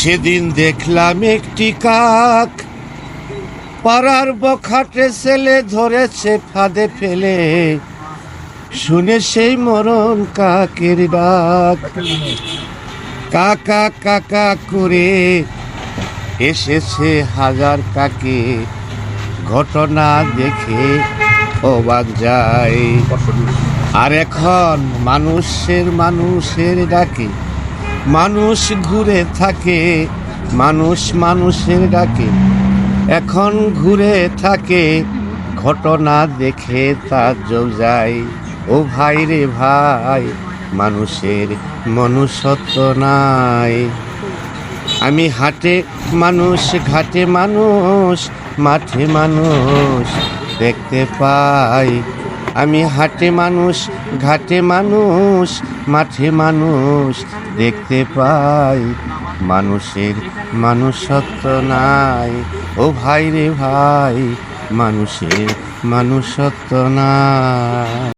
সেদিন দেখলাম একটি কাক পাড়ার বখাটে ছেলে ধরেছে ফাঁদে ফেলে, শুনে সেই মরণ কাকের ডাক। কাকা কাকা করে এসেছে হাজার কাকে, ঘটনা দেখে অবাক যায়। আর এখন মানুষের ডাকে মানুষ ঘুরে থাকে, মানুষের ডাকে এখন ঘুরে থাকে, ঘটনা দেখে তাজ্জব যায়। ও ভাই রে ভাই, মানুষের মনুষ্যত্ব নাই। আমি হাটে মানুষ, ঘাটে মানুষ, মাঠে মানুষ দেখতে পাই। আমি হাটে মানুষ, ঘাটে মানুষ, মাঠে মানুষ দেখতে পাই। মানুষের মনুষ্যত্ব নাই। ও ভাই রে ভাই, মানুষের মনুষ্যত্ব নাই।